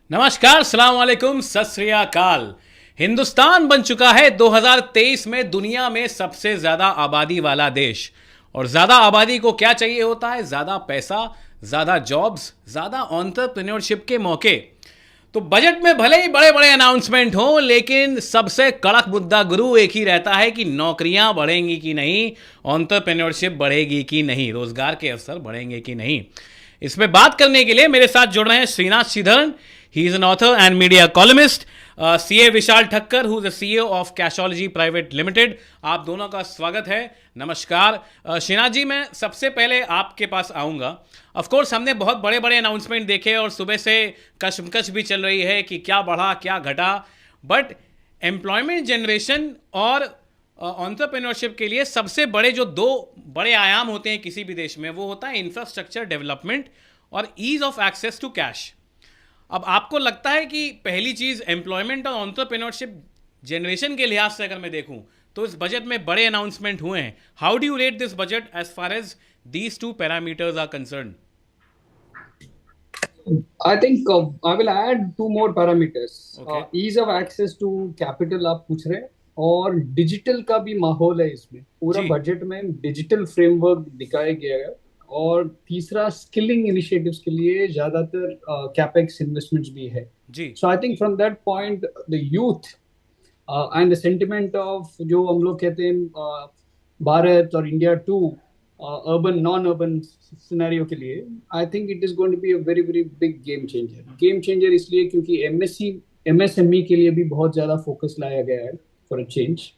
नमस्कार, सलाम वालेकुम, सत श्री अकाल। हिंदुस्तान बन चुका है 2023 में दुनिया में सबसे ज्यादा आबादी वाला देश। और ज्यादा आबादी को क्या चाहिए होता है? ज्यादा पैसा, ज्यादा जॉब्स, ज्यादा एंटरप्रेन्योरशिप के मौके। तो बजट में भले ही बड़े बड़े अनाउंसमेंट हो, लेकिन सबसे कड़क मुद्दा गुरु एक ही रहता है कि नौकरियां बढ़ेंगी कि नहीं, एंटरप्रेन्योरशिप बढ़ेगी कि नहीं, रोजगार के अवसर बढ़ेंगे कि नहीं। इसमें बात करने के लिए मेरे साथ जुड़ रहे हैं Srinath Sreedharan. He is an author and media columnist. CA Vishal Thakkar, who is the CEO of Cashology private limited. आप दोनों का स्वागत है। नमस्कार। श्रीनाथ जी, मैं सबसे पहले आपके पास आऊँगा। ऑफ कोर्स हमने बहुत बड़े बड़े अनाउंसमेंट देखे और सुबह से कशमकश भी चल रही है कि क्या बढ़ा क्या घटा। बट एम्प्लॉयमेंट जनरेशन और एंटरप्रेन्योरशिप के लिए सबसे बड़े जो दो बड़े आयाम होते हैं किसी भी देश में, वो होता है इंफ्रास्ट्रक्चर डेवलपमेंट और ease of access to cash. अब आपको लगता है कि पहली चीज एम्प्लॉयमेंट और एंटरप्रेन्योरशिप जनरेशन के लिहाज से अगर मैं देखूं तो इस बजट में बड़े अनाउंसमेंट हुए हैं। How do you rate this budget as far as these two parameters are concern? I think I will add two more parameters. Okay. Ease of access to capital आप पूछ रहे हैं, और डिजिटल का भी माहौल है इसमें। पूरा जी बजट में डिजिटल फ्रेमवर्क दिखाया गया है। और तीसरा, स्किलिंग इनिशिएटिव्स के लिए ज्यादातर कैपेक्स इन्वेस्टमेंट्स भी है। जी। So I think from that point the youth and the sentiment of जो हम लोग कहते हैं भारत और India to urban non urban scenario के लिए, I think it is going to be a very very big game changer इसलिए क्योंकि एमएसएमई के लिए भी बहुत ज्यादा फोकस लाया गया है for a change.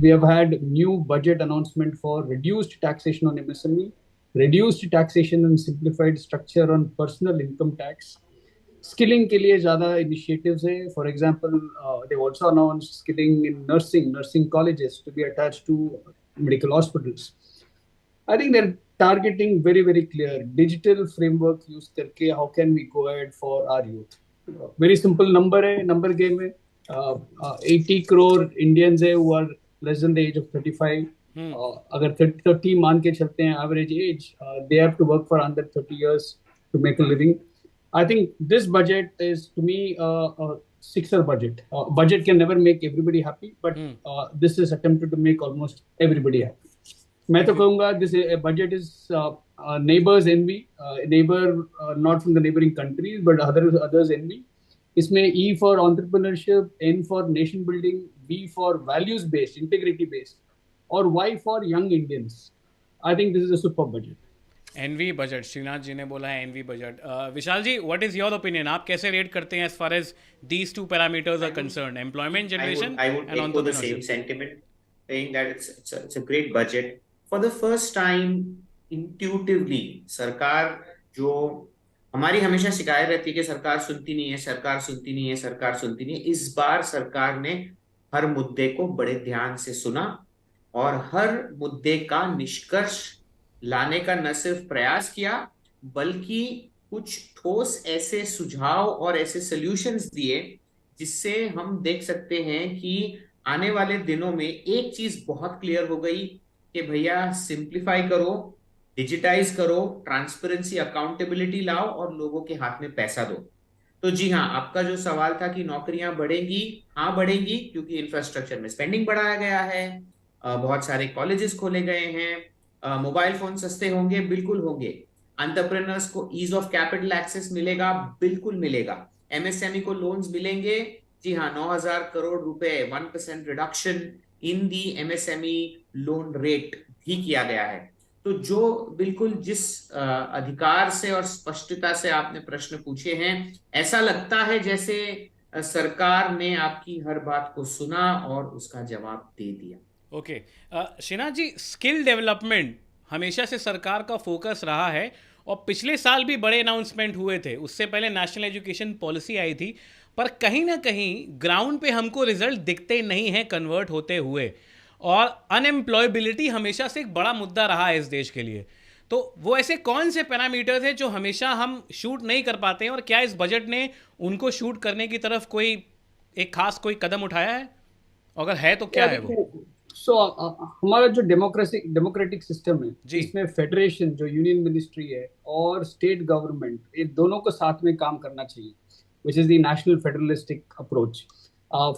We have had new budget announcement for reduced taxation on MSME, reduced taxation and simplified structure on personal income tax. Skilling के लिए ज़्यादा initiatives है. For example, they've also announced skilling in nursing colleges to be attached to medical hospitals. I think they're targeting very, very clear digital framework use करके how can we go ahead for our youth. Very simple number है, number game है. 80 crore Indians है who are less than the age of 35. अगर 30 मान के चलते हैं average age, they have to work for under 30 years to make a living. I think this budget is to me a sixer budget. Budget can never make everybody happy, but this is attempted to make almost everybody happy. मैं तो कहूँगा this budget is neighbours envy, neighbour not from the neighbouring countries but others envy. इसमें E for entrepreneurship, N for nation building, B for values based integrity based, और Y for young Indians. I think this is a super budget. Envy budget, Srinath ji ने बोला है envy budget. Vishal ji, what is your opinion? आप कैसे rate करते हैं as far as these two parameters are concern, employment generation I would and echo the same entrepreneurship? sentiment, saying that it's a great budget. For the first time, intuitively, सरकार जो हमारी हमेशा शिकायत रहती है कि सरकार सुनती नहीं है, सरकार सुनती नहीं है, सरकार सुनती नहीं है, इस बार सरकार ने हर मुद्दे को बड़े ध्यान से सुना और हर मुद्दे का निष्कर्ष लाने का न सिर्फ प्रयास किया, बल्कि कुछ ठोस ऐसे सुझाव और ऐसे सॉल्यूशंस दिए जिससे हम देख सकते हैं कि आने वाले दिनों में एक चीज बहुत क्लियर हो गई कि भैया सिंप्लीफाई करो, डिजिटाइज करो, ट्रांसपेरेंसी अकाउंटेबिलिटी लाओ और लोगों के हाथ में पैसा दो। तो जी हाँ, आपका जो सवाल था कि नौकरियां बढ़ेंगी, हाँ बढ़ेंगी, क्योंकि इंफ्रास्ट्रक्चर में स्पेंडिंग बढ़ाया गया है, बहुत सारे कॉलेजेस खोले गए हैं, मोबाइल फोन सस्ते होंगे, बिल्कुल होंगे। एंटरप्रेन्योर्स को ईज ऑफ कैपिटल एक्सेस मिलेगा, बिल्कुल मिलेगा। एमएसएमई को लोन्स मिलेंगे, जी हाँ, 9,000 करोड़ रुपए, 1% reduction in the MSME loan rate भी किया गया है। तो जो बिल्कुल जिस अधिकार से और स्पष्टता से आपने प्रश्न पूछे हैं, ऐसा लगता है जैसे सरकार ने आपकी हर बात को सुना और उसका जवाब दे दिया। Okay. Shrinath ji, skill development हमेशा से सरकार का फोकस रहा है और पिछले साल भी बड़े अनाउंसमेंट हुए थे। उससे पहले नेशनल एजुकेशन पॉलिसी आई थी, पर कहीं ना कहीं ग्राउंड पे हमको रिजल्ट दिखते नहीं हैं कन्वर्ट होते हुए। और अनएम्प्लॉयबिलिटी हमेशा से एक बड़ा मुद्दा रहा है इस देश के लिए। तो वो ऐसे कौन से पैरामीटर्स हैं जो हमेशा हम शूट नहीं कर पाते हैं, और क्या इस बजट ने उनको शूट करने की तरफ कोई एक खास कोई कदम उठाया है? अगर है तो क्या है वो? सो हमारा जो डेमोक्रेटिक सिस्टम है, जी इसमें फेडरेशन जो यूनियन मिनिस्ट्री है और स्टेट गवर्नमेंट, ये दोनों को साथ में काम करना चाहिए। which is the national federalistic approach.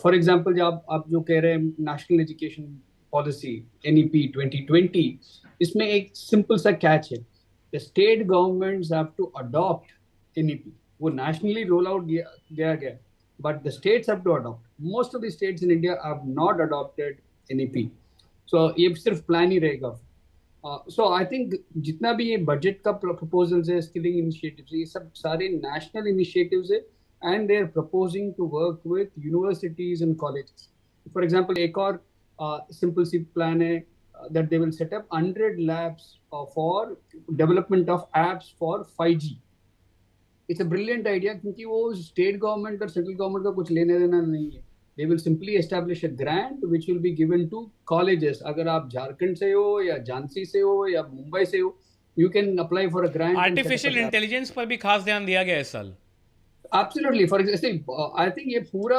For example, जब आप जो कह रहे हैं national education policy NEP 2020, इसमें एक simple सा catch है. The state governments have to adopt NEP. वो nationally roll out गया, but the states have to adopt. Most of the states in India have not adopted NEP. So ये सिर्फ plan ही रहेगा. So I think जितना भी ये budget का proposals है, skilling initiatives, ये सब सारे national initiatives है, and they are proposing to work with universities and colleges. For example, एक और simple सी plan है that they will set up 100 labs for development of apps for 5G. It's a brilliant idea क्योंकि वो state government और central government का कुछ लेने देना नहीं है. They will simply establish a grant which will be given to colleges. अगर आप झारखंड से हो या झांसी से हो या मुंबई से हो, you can apply for a grant. Artificial intelligence पर भी खास ध्यान दिया गया इस साल. Absolutely. For example, I think ये पूरा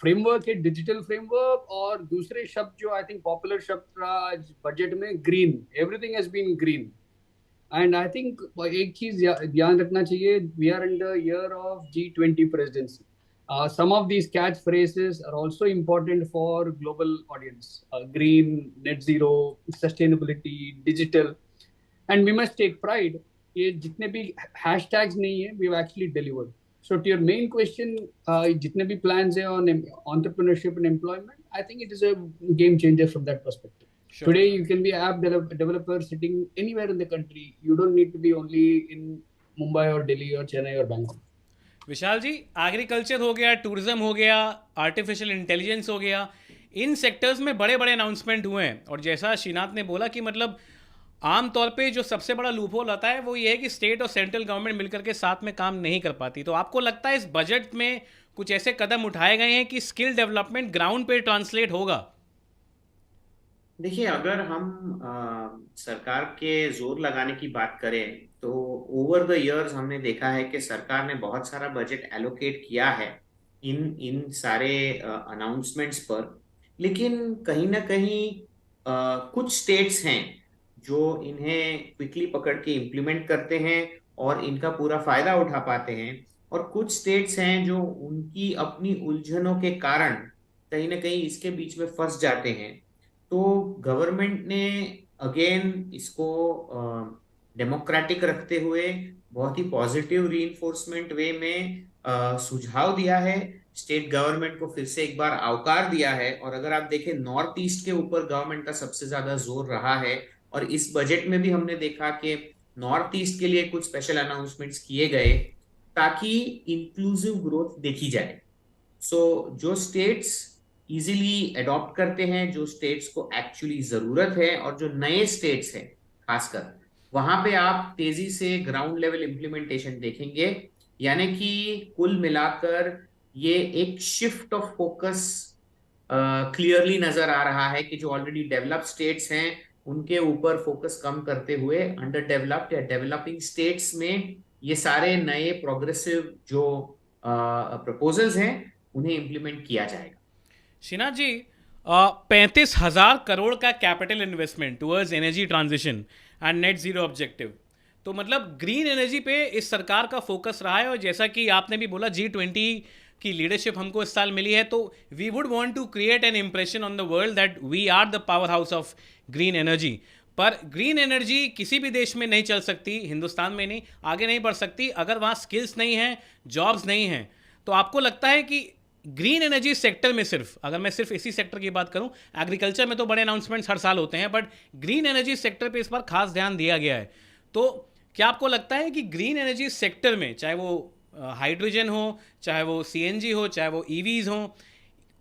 framework है, digital framework, और दूसरे शब्द जो I think popular शब्द रहा बजट में green. Everything has been green. And I think एक चीज ध्यान रखना चाहिए, we are in the year of G20 presidency. Some of these catchphrases are also important for global audience. Green, net zero, sustainability, digital. And we must take pride. ये जितने भी hashtags नहीं है, we've actually delivered. So to your main question, जितने भी plans है on entrepreneurship and employment, I think it is a game changer from that perspective. Sure. Today you can be an app developer sitting anywhere in the country. You don't need to be only in Mumbai or Delhi or Chennai or Bangalore. Vishal ji, agriculture हो गया, tourism हो गया, artificial intelligence हो गया, इन sectors में बड़े बड़े announcement हुए हैं. और जैसा श्रीनाथ ने बोला कि मतलब आमतौर पे जो सबसे बड़ा लूपहोल आता है वो ये है कि स्टेट और सेंट्रल गवर्नमेंट मिलकर के साथ में काम नहीं कर पाती. तो आपको लगता है इस बजट में कुछ ऐसे कदम उठाए गए हैं कि स्किल डेवलपमेंट ग्राउंड पे ट्रांसलेट होगा? देखिए, अगर हम सरकार के जोर लगाने की बात करें तो ओवर द इयर्स हमने देखा है कि सरकार ने बहुत सारा बजट एलोकेट किया है इन सारे अनाउंसमेंट्स पर. लेकिन कहीं ना कहीं कुछ स्टेट्स हैं जो इन्हें क्विकली पकड़ के इम्प्लीमेंट करते हैं और इनका पूरा फायदा उठा पाते हैं, और कुछ स्टेट्स हैं जो उनकी अपनी उलझनों के कारण कहीं ना कहीं इसके बीच में फंस जाते हैं. तो गवर्नमेंट ने अगेन इसको डेमोक्रेटिक रखते हुए बहुत ही पॉजिटिव रीइंफोर्समेंट वे में सुझाव दिया है. स्टेट गवर्नमेंट को फिर से एक बार आवकार दिया है. और अगर आप देखें, नॉर्थ ईस्ट के ऊपर गवर्नमेंट का सबसे ज्यादा जोर रहा है, और इस बजट में भी हमने देखा कि नॉर्थ ईस्ट के लिए कुछ स्पेशल अनाउंसमेंट्स किए गए ताकि इंक्लूसिव ग्रोथ देखी जाए. सो जो स्टेट्स इजीली अडॉप्ट करते हैं, जो स्टेट्स को एक्चुअली जरूरत है, और जो नए स्टेट्स हैं खासकर, वहां पे आप तेजी से ग्राउंड लेवल इंप्लीमेंटेशन देखेंगे. यानी कि कुल मिलाकर ये एक शिफ्ट ऑफ फोकस क्लियरली नजर आ रहा है कि जो ऑलरेडी डेवलप्ड स्टेट्स हैं उनके ऊपर फोकस कम करते हुए अंडर डेवलप्ड या डेवलपिंग स्टेट्स में ये सारे नए प्रोग्रेसिव जो प्रपोजल्स हैं उन्हें इंप्लीमेंट किया जाएगा. श्रीनाथ जी, 35,000 करोड़ का capital investment towards energy transition and net zero objective, तो मतलब ग्रीन एनर्जी पे इस सरकार का फोकस रहा है. और जैसा कि आपने भी बोला, G20 की लीडरशिप हमको इस साल मिली है, तो we would want to create an impression on the world that we are the power house of green energy. पर ग्रीन एनर्जी किसी भी देश में नहीं चल सकती, हिंदुस्तान में नहीं, आगे नहीं बढ़ सकती अगर वहाँ स्किल्स नहीं हैं, जॉब्स नहीं हैं. तो आपको लगता है कि ग्रीन एनर्जी सेक्टर में अगर मैं सिर्फ इसी सेक्टर की बात करूं, एग्रीकल्चर में तो बड़े अनाउंसमेंट्स हर साल होते हैं, बट ग्रीन एनर्जी सेक्टर पे इस बार खास ध्यान दिया गया है. तो क्या आपको लगता है कि ग्रीन एनर्जी सेक्टर में, चाहे वो हाइड्रोजन हो, चाहे वो CNG हो, चाहे वो EVs हो,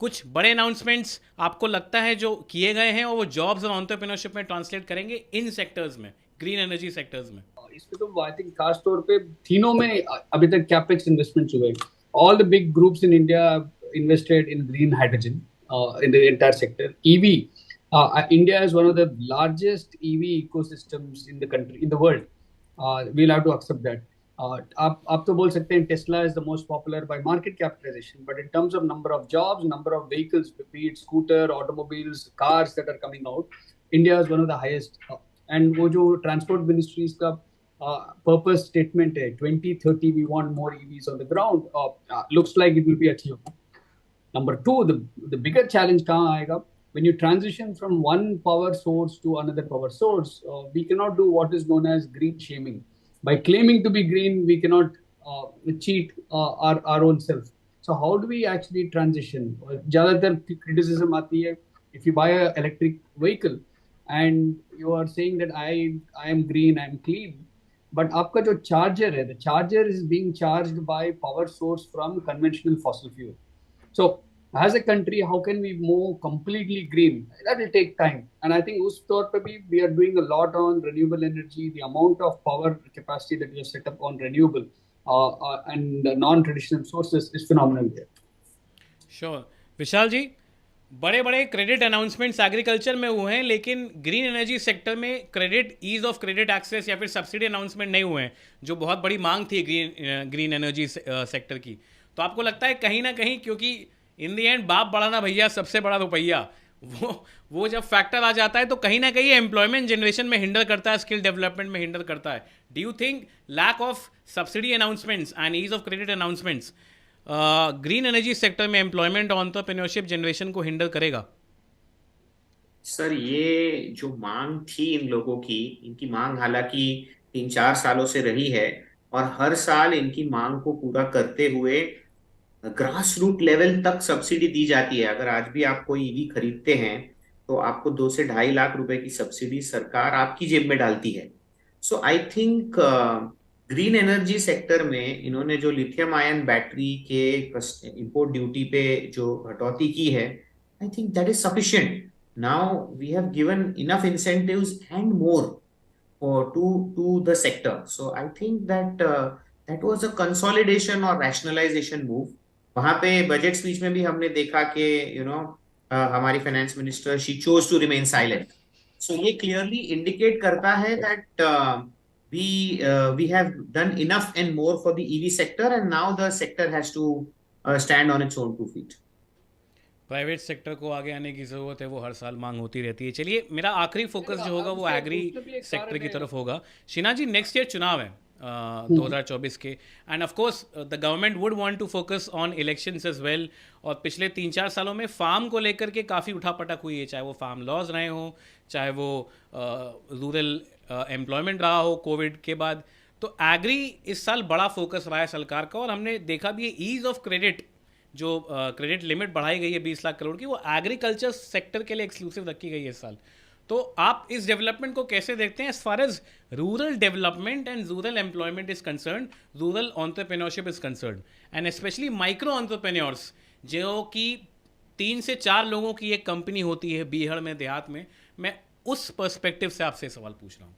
कुछ बड़े अनाउंसमेंट्स आपको लगता है जो किए गए हैं और वो जॉब्स और एंटरप्रेन्योरशिप में ट्रांसलेट करेंगे इन सेक्टर्स में, ग्रीन एनर्जी सेक्टर्स में? इसमें तो आई थिंक खास तौर पे तीनों में अभी तक कैपेक्स इन्वेस्टमेंट्स हुए. All the big groups in India invested in green hydrogen in the entire sector. EV, India is one of the largest EV ecosystems in the country, in the world. We'll have to accept that. आप तो बोल सकते हैं Tesla is the most popular by market capitalization, but in terms of number of jobs, number of vehicles, be it scooter, automobiles, cars that are coming out, India is one of the highest. And वो जो transport ministries का purpose statement है 2030 we want more EVs on the ground. Looks like it will be achievable. Number two, the bigger challenge कहाँ आएगा? When you transition from one power source to another power source, we cannot do what is known as green shaming. By claiming to be green, we cannot cheat our own self. So how do we actually transition? ज़्यादातर criticism आती है if you buy an electric vehicle and you are saying that I am green, I am clean, but आपका जो charger है, the charger is being charged by power source from conventional fossil fuel. So as a country, how can we move completely green? That will take time. And I think उस तौर पे भी we are doing a lot on renewable energy. The amount of power capacity that we have set up on renewable and non-traditional sources is phenomenal there. Sure. विशाल जी, बड़े बड़े credit announcements agriculture में हुए हैं, लेकिन ग्रीन एनर्जी सेक्टर में credit, ease of credit access या फिर subsidy announcement नहीं हुए हैं, जो बहुत बड़ी मांग थी ग्रीन एनर्जी सेक्टर की. तो आपको लगता है कहीं ना कहीं, क्योंकि इन दी एंड बाप बड़ा ना भैया सबसे बड़ा रुपया, वो जब फैक्टर आ जाता है तो कहीं ना कहीं एम्प्लॉयमेंट जनरेशन में हिंडर करता है, स्किल डेवलपमेंट में हिंडर करता है. Do you think lack of subsidy announcements and ease of credit announcements green energy sector में एम्प्लॉयमेंट और एंटरप्रेन्योरशिप जनरेशन को हिंडर करेगा? सर, ये जो मांग थी इन लोगों की, इनकी मांग हालांकि 3-4 सालों से रही है, और हर साल इनकी मांग को पूरा करते हुए ग्रास रूट लेवल तक सब्सिडी दी जाती है. अगर आज भी आप कोई ईवी खरीदते हैं तो आपको 2 से 2.5 लाख रुपए की सब्सिडी सरकार आपकी जेब में डालती है. So I think green energy sector में इन्होंने जो लिथियम आयन बैटरी के इंपोर्ट ड्यूटी पे जो कटौती की है, I think that is sufficient. Now we have given enough incentives and more to the sector. So I think that was a consolidation or rationalization move. वहां पे budget speech में भी हमने देखा कि हमारी finance minister she chose to remain silent. So ये clearly indicate करता है that we have done enough and more for the EV sector, and now the sector has to stand on its own 2 feet. Private sector को आगे आने की ज़रूरत है, वो हर साल मांग होती रहती है. चलिए, मेरा आखिरी फोकस जो होगा वो एग्री सेक्टर की तरफ होगा. शीना जी, नेक्स्ट ईयर चुनाव है 2024 के, and of course the government would want to focus on elections as well. और पिछले 3-4 सालों में फार्म को लेकर के काफ़ी उठापटक हुई है, चाहे वो फार्म लॉज रहे हों, चाहे वो रूरल एम्प्लॉयमेंट रहा हो कोविड के बाद. तो एग्री इस साल बड़ा फोकस रहा है सरकार का, और हमने देखा भी ईज ऑफ क्रेडिट, जो क्रेडिट लिमिट बढ़ाई गई है 20 लाख करोड़ की, वो एग्रीकल्चर सेक्टर के लिए एक्सक्लूसिव रखी गई है इस साल. तो आप इस डेवलपमेंट को कैसे देखते हैं as far as rural development and rural employment is concern, rural entrepreneurship is concern, and specially micro entrepreneurs, जो कि 3 से 4 लोगों की एक कंपनी होती है बीहड़ में, देहात में. मैं उस पर्सपेक्टिव से आपसे सवाल पूछ रहा हूँ.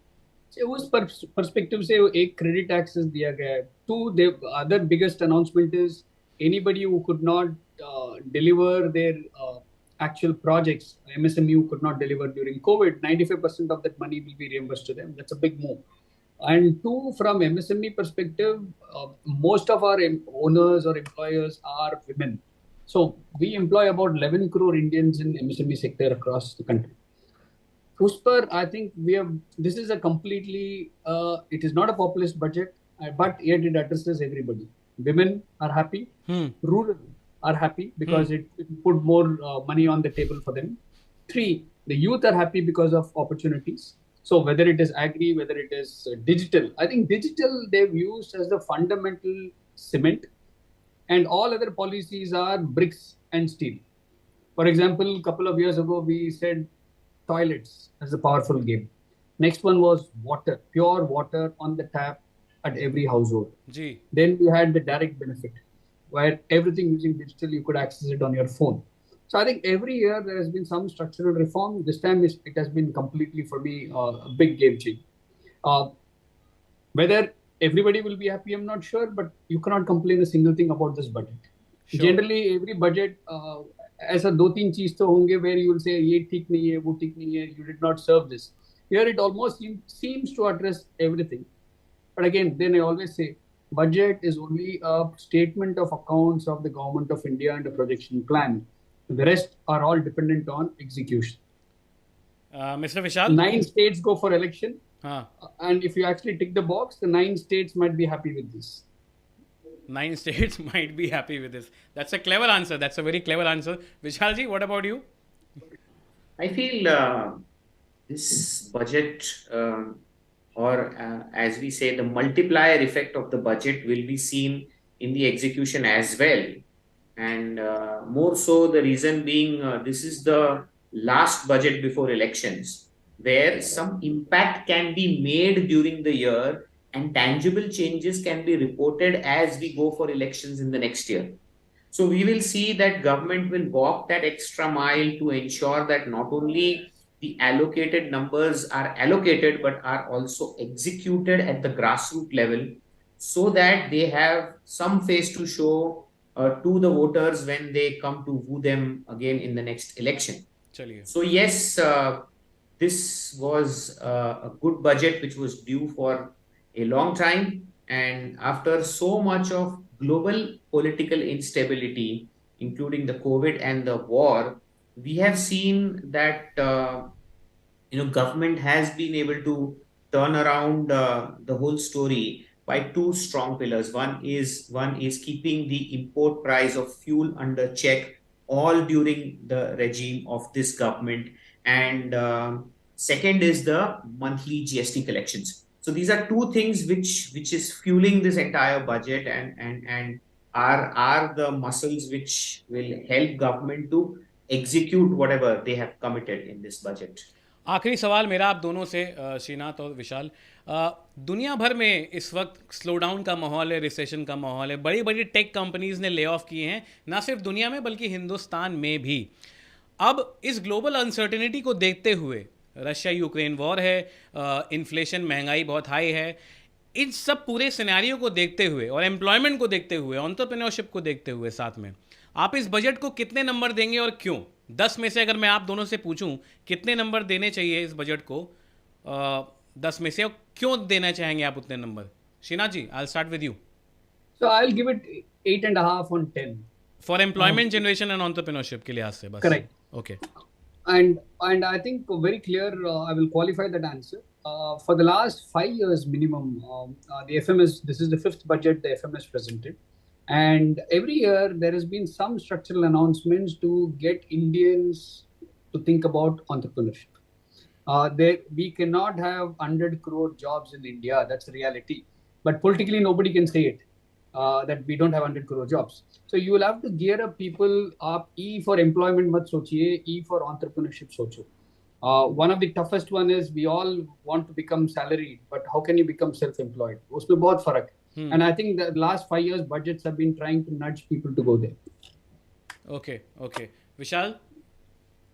उस पर्सपेक्टिव से एक क्रेडिट एक्सेस दिया गया है. 2 other biggest announcement is anybody who could not deliver their actual projects, MSME who could not deliver during COVID, 95% of that money will be reimbursed to them. That's a big move. And 2, from MSME perspective, most of our owners or employers are women. So we employ about 11 crore Indians in MSME sector across the country. Uspar, I think this is a completely, it is not a populist budget, but yet it addresses everybody. Women are happy, rural are happy because it put more money on the table for them. 3, the youth are happy because of opportunities. So whether it is agri, whether it is digital, I think digital they've used as the fundamental cement, and all other policies are bricks and steel. For example, a couple of years ago we said toilets as a powerful game. Next one was water, pure water on the tap at every household. Gee. Then we had the direct benefit, where everything using digital, you could access it on your phone. So I think every year there has been some structural reform. This time it has been completely, for me, a big game change. Whether everybody will be happy, I'm not sure, but you cannot complain a single thing about this budget. Sure. Generally, every budget, ऐसा 2-3 चीज तो होंगे where you will say ये ठीक नहीं है, वो ठीक नहीं है, you did not serve this. Here it almost seems to address everything. But again, then I always say, budget is only a statement of accounts of the government of India and a projection plan. The rest are all dependent on execution. Mr. Vishal? 9 states go for election. हाँ, And if you actually tick the box, the 9 states might be happy with this. 9 states might be happy with this. That's a clever answer. That's a very clever answer. Vishal ji, what about you? I feel this budget, or as we say, the multiplier effect of the budget will be seen in the execution as well. And more so, the reason being this is the last budget before elections, where some impact can be made during the year and tangible changes can be reported as we go for elections in the next year. So we will see that government will walk that extra mile to ensure that not only the allocated numbers are allocated, but are also executed at the grassroots level so that they have some face to show to the voters when they come to woo them again in the next election. चलिए. So yes, this was a good budget which was due for a long time. And after so much of global political instability, including the COVID and the war, we have seen that government has been able to turn around the whole story by two strong pillars. One is keeping the import price of fuel under check all during the regime of this government, and second is the monthly GST collections. So these are two things which is fueling this entire budget and are the muscles which will help government to execute whatever they have committed in this budget. आखिरी सवाल मेरा आप दोनों से, श्रीनाथ और विशाल. दुनिया भर में इस वक्त स्लो डाउन का माहौल है, रिसेशन का माहौल है. बड़ी बड़ी टेक कंपनीज ने ले ऑफ किए हैं, ना सिर्फ दुनिया में बल्कि हिंदुस्तान में भी. अब इस ग्लोबल अनसर्टेनिटी को देखते हुए, रशिया यूक्रेन वॉर है, इन्फ्लेशन महंगाई बहुत हाई है, इन सब पूरे सिनेरियो को देखते हुए और एम्प्लॉयमेंट को देखते हुए, एंटरप्रेन्योरशिप को देखते हुए साथ में, आप इस बजट को कितने नंबर देंगे और क्यों? 10 में से अगर मैं आप दोनों से पूछूं कितने नंबर देने चाहिए इस बजट को, 10 में से, और क्यों देना चाहेंगे आप उतने number? Shrinath ji, I will start with you. So I'll give it 8.5 on 10. For employment generation and entrepreneurship के लिहाज से बस. Correct. Okay. And I think very clear, I will qualify that answer. For the last 5 years minimum, the FMS, this is the 5th budget the FMS presented. And every year there has been some structural announcements to get Indians to think about entrepreneurship. We cannot have 100 crore jobs in India. That's the reality. But politically, nobody can say it, that we don't have 100 crore jobs. So you will have to gear up people up. E for employment mat sochiye, E for entrepreneurship socho. One of the toughest one is we all want to become salaried, but how can you become self-employed? Usme bahut farak hai. And I think the last 5 years budgets have been trying to nudge people to go there. Okay. Vishal?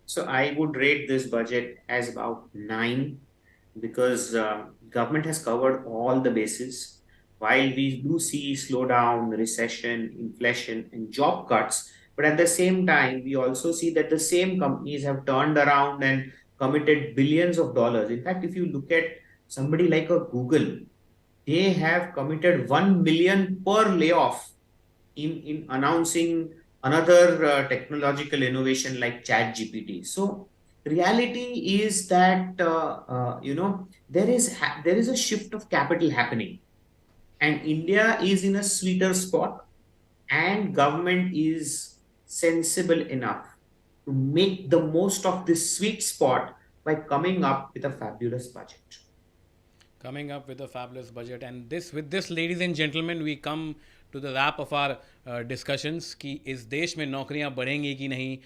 So I would rate this budget as about 9 because government has covered all the bases. While we do see slowdown, recession, inflation, and job cuts, but at the same time, we also see that the same companies have turned around and committed billions of dollars. In fact, if you look at somebody like a Google, they have committed 1 million per layoff in announcing another technological innovation like ChatGPT. So reality is that there is a shift of capital happening, and India is in a sweeter spot, and government is sensible enough to make the most of this sweet spot by coming up with a fabulous budget. Coming up with a fabulous budget. And with this, ladies and gentlemen, we come to the wrap of our discussions कि इस देश में नौकरियां बढ़ेंगी कि नहीं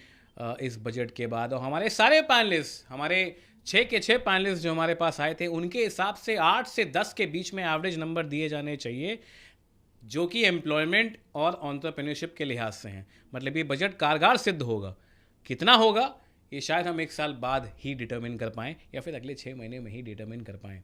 इस budget के बाद. और हमारे सारे पैनलिस्ट, हमारे 6 के 6 पैनलिस्ट जो हमारे पास आए थे, उनके हिसाब से 8 से 10 के बीच में एवरेज नंबर दिए जाने चाहिए, जो कि एम्प्लॉयमेंट और एंटरप्रेन्योरशिप के लिहाज से हैं. मतलब ये बजट कारगर सिद्ध होगा. कितना होगा ये शायद हम 1 साल बाद ही डिटरमिन कर पाएँ, या फिर अगले 6 महीने में ही डिटरमिन कर पाएँ.